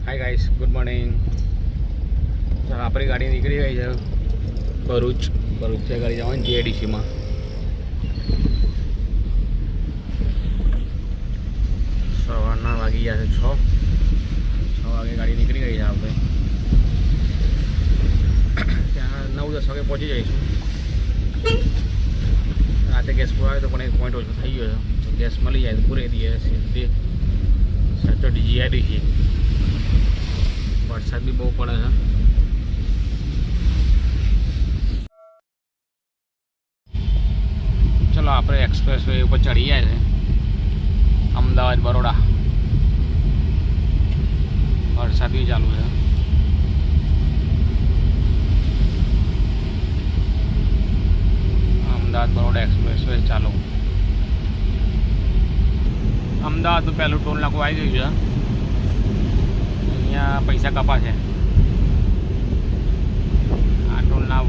Hi guys, good morning. ચાલો, આપણી ગાડી નીકળી ગઈ છે ભરૂચથી ગાડી જવાની જીઆઈડીસીમાં. સવારના વાગી ગયા છે 6 વાગે ગાડી નીકળી ગઈ છે. આપણે ત્યાં 9-10 વાગે પહોંચી જઈશું. રાતે ગેસ પુરાવે તો પણ 1 પોઈન્ટ ઓછો થઈ ગયો છે. ગેસ મળી જાય તો પૂરી દઈએ સીધી સેટરડે જીઆઈડીસી. વરસાદ બી બહુ પડે છે. ચલો, આપણે એક્સપ્રેસ વે ઉપર ચડી ગયા છે. અમદાવાદ બરોડા. વરસાદ બી ચાલુ છે. અમદાવાદ બરોડા એક્સપ્રેસ વે ચાલુ. અમદાવાદનું પહેલું ટોલ નાકું આવી ગયું છે. અહીંયા પૈસા કપાશે. આ ટોલના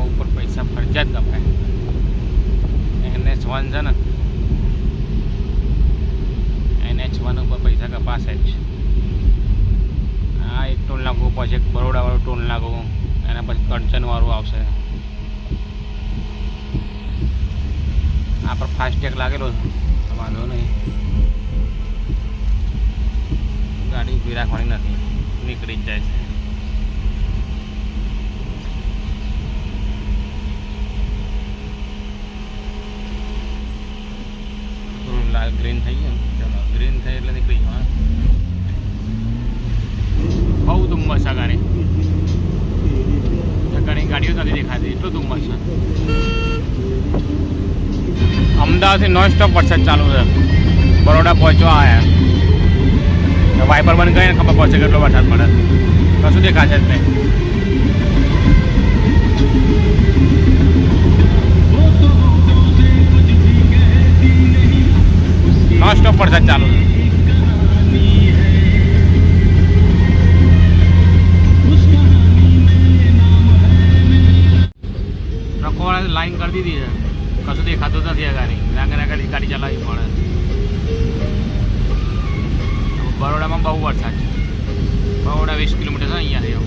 ઉપર પૈસા ફરજિયાત કપાય. NH1 છે ને, NH1 ઉપર પૈસા કપાશે જ. આ એક ટોલ નાકું, પછી એક બરોડાવાળું ટોલ નાકું, એના પછી કરજણવાળું આવશે. આ પર ફાસ્ટેગ લાગેલો છે, વાંધો નહીં. ગાડી ઊભી રાખવાની નથી, નીકળી જ જાય છે. લાલ ગ્રીન થઈ ગયું. ચાલો, ગ્રીન થઈ એટલે નીકળી ગયું. બહુ ધુમ્મસ છે ગાડી. ઘણી ગાડીઓ નથી દેખાતી, એટલું ધુમ્મસ છે. અમદાવાદથી નોન સ્ટોપ વરસાદ ચાલુ છે. બરોડા પહોંચવા આવ્યા. વાઇપર બંધ કરીને ખબર પડશે કેટલો વરસાદ પડે. કશું દેખાશે જ નહીં. નોન સ્ટોપ વરસાદ ચાલુ છે. ટ્રકોવાળા લાઈન કરી દીધી છે. કશું દેખાતું નથી. આ ગાડી ગાડી ચલાવવી પડે. બરોડામાં બહુ વરસાદ છે. બરોડા 20 કિલોમીટર છે અહીંયાથી.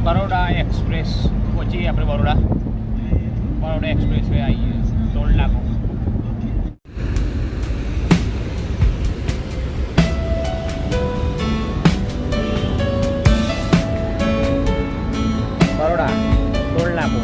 બરોડા એક્સપ્રેસ પહોંચીએ આપણે. બરોડા એક્સપ્રેસ વે આવીએ. ટોલ નાકો. બરોડા ટોલ નાકો.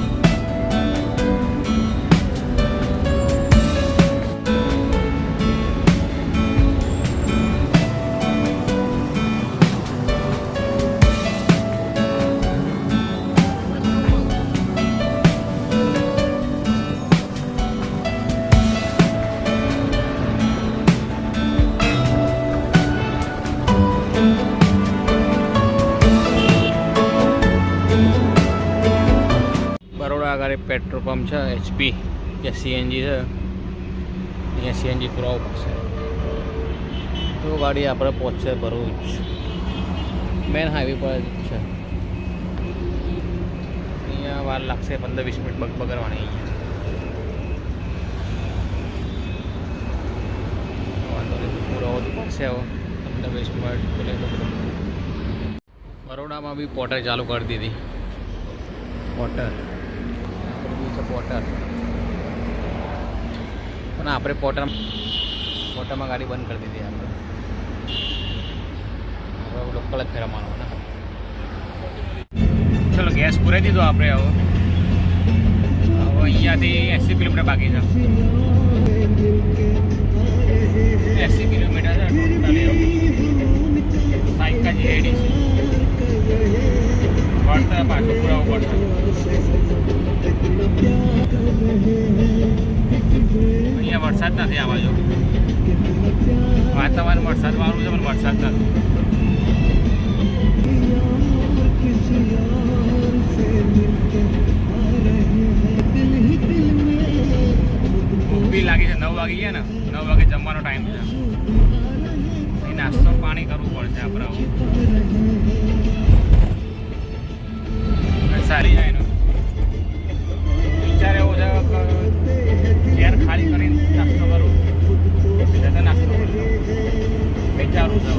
આગળ પેટ્રોલ પંપ છે, HP કે CNG છે. અહીંયા CNG પુરાવવું પડશે તો ગાડી આપણે પહોંચશે ભરૂચ. મેન હાઈવે પર જ છે. અહીંયા વાર લાગશે 15-20 મિનિટ બગડવાની. અહીંયા વાંધો નહીં, પુરાવો તો પડશે. હવે 15-20 મિનિટ. બરોડામાં બી પોટર ચાલુ કરી દીધી. પોટર પણ આપણે પોટરમાં ગાડી બંધ કરી દીધી. આપણે લોકલ જ ફેરવવાનો ને. ચલો, ગેસ પૂરાઈ દીધો આપણે. હવે અહીંયાથી 80 કિલોમીટર બાકી છે. 80 કિલોમીટર છે ટોટલી. સાઈકા જીઆઈડીસી વળતા પાછું પુરાવવું પડશે. અહીંયા વરસાદ નથી. આ બાજુ વાતાવરણ વરસાદ વાળું છે પણ વરસાદ નથી. ઊભી લાગી છે. 9 વાગી ગયા ને, 9 વાગે જમવાનો ટાઈમ છે. એ નાસ્તો પાણી કરવું પડશે આપણે. સારી જાય એનું વિચાર એવો છે કે ચેર ખાલી કરીને નાસ્તો કરું, એટલે નાસ્તો કરતો વિચારું છું.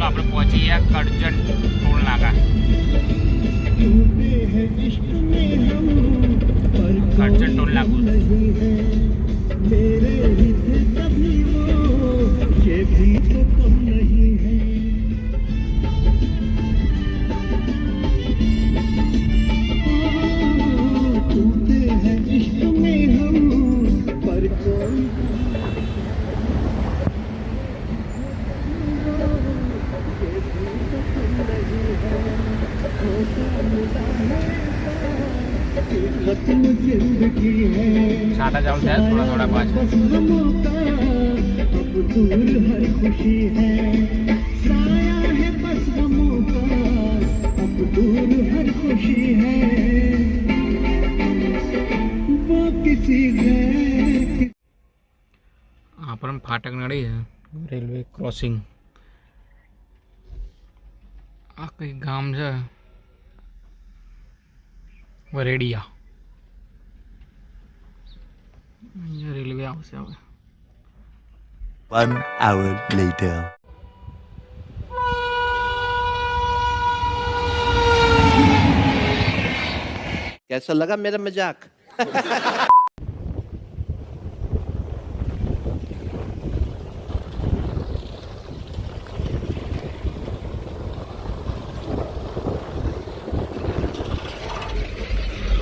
આપણે પહોંચી ગયા કરજણ ટોલ નાકા. કરજણ ટોલ નાકું साटा चावल है थोड़ा थोड़ा पाँच. पर फाटक नड़ी है रेलवे क्रॉसिंग. आ कई गाम है वरेडिया. रेलवे आवश्य. 1 hour later. कैसा लगा मेरा मजाक?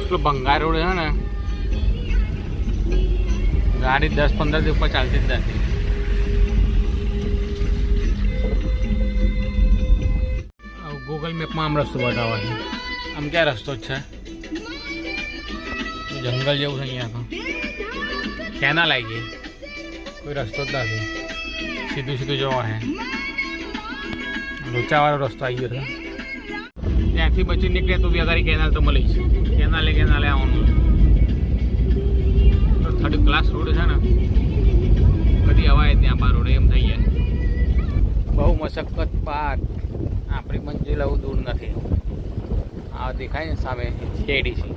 तो बंगार रोड है ना, गाड़ी 10-15 के ऊपर चलती જ નથી. गूगल મેપમાં આમ રસ્તો બતાવે છે. આમ ક્યાં રસ્તો જ છે? જંગલ જેવું છે અહીંયા. તો કેનાલ આવી ગઈ, કોઈ રસ્તો જ નથી. સીધું સીધું જવા છે. લોચાવાળો રસ્તો આવી ગયો છે. ત્યાંથી બચી નીકળે તો વ્યાધારી કેનાલ તો મળી છે. કેનાલે આવવાનું. તો 3rd ક્લાસ રોડ છે ને, કદી અવાય ત્યાં બાર રોડ એમ થઈ જાય. બહુ મશક્કત પાર. આપણી મંજિલ આવું દૂર નથી. આ દેખાય ને સામે જેડીસી.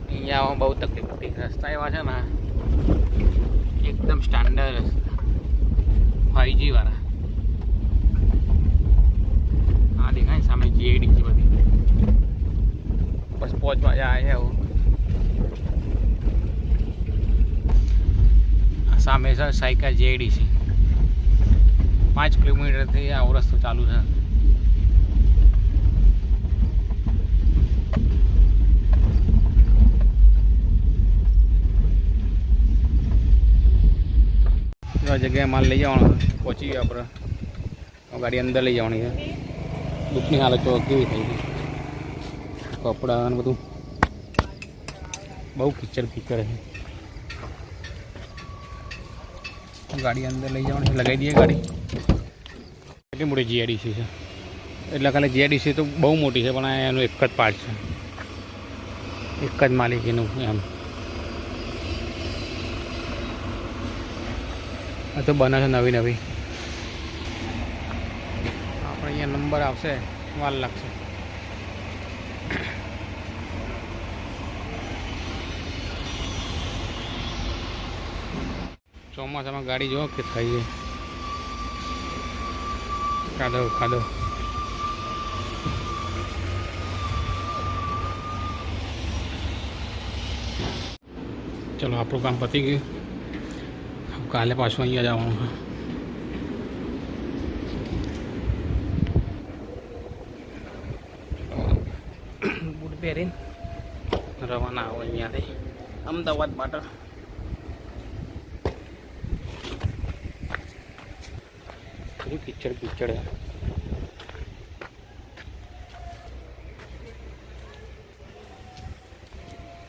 અહીંયા આવવામાં બહુ તકલીફ પડતી. રસ્તા એવા છે ને એકદમ સ્ટાન્ડર્ડ રસ્તા, 5G વાળા. આ દેખાય ને સામે જેડીસી બધી. બસ પહોંચવા જાય છે એવું. સામે છે સાયકા જેડીસી. 5 કિલોમીટરથી આવો રસ્તો ચાલુ છે. આ જગ્યાએ માલ લઈ જવાનો. પહોંચી ગયો આપણે. ગાડી અંદર લઈ જવાની છે. દુઃખની હાલત તો કેવી થઈ ગઈ. કપડાં અને બધું બહુ કિચડ છે. ગાડી અંદર લઈ જવાની, લગાવી દઈએ ગાડી. એટલી મોટી જીઆઈડીસી છે. એટલે ખાલી જીઆઈડીસી તો બહુ મોટી છે, પણ એનું એક જ પાર્ટ છે, એક જ માલિકીનું એમ. આ તો બને છે નવી. આપણે અહીંયા નંબર આવશે, વાર લાગશે. ચોમાસામાં ગાડી જો કે થઈ જાય. ખાધો ચલો આપણું કામ પતી ગયું. કાલે પાછું અહીંયા જવાનું છે. બૂટ પહેરીને રવાના આવો અહીંયાથી અમદાવાદ માટે. બધું કિચડ કિચડ છે.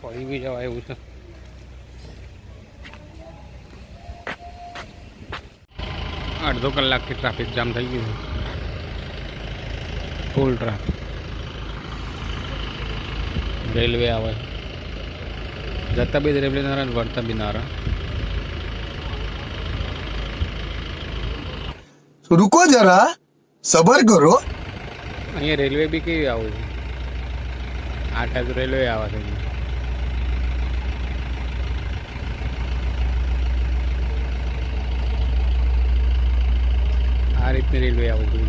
પડી બી જવાય એવું છે. અડધો કલાકથી ટ્રાફિક જામ થઈ ગયું. Full traffic. રેલવે આવે જતા બી રેલવે ના રહે, વળતા બી ના રહે. रुको जरा सबर करो. અહીંયા રેલવે બી કેવી આવે છે. આ ટાઈપ રેલવે આવે છે. આ રીતની રેલવે આવે છે.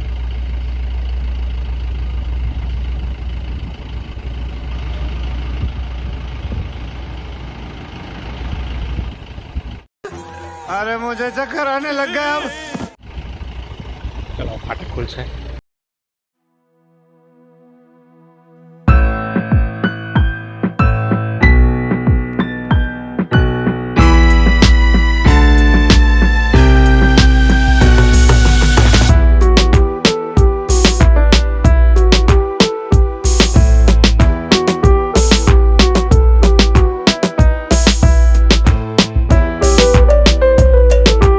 अरे मुझे चक्कर आने लग गया अब. ચલો ફાટક ખુલશે.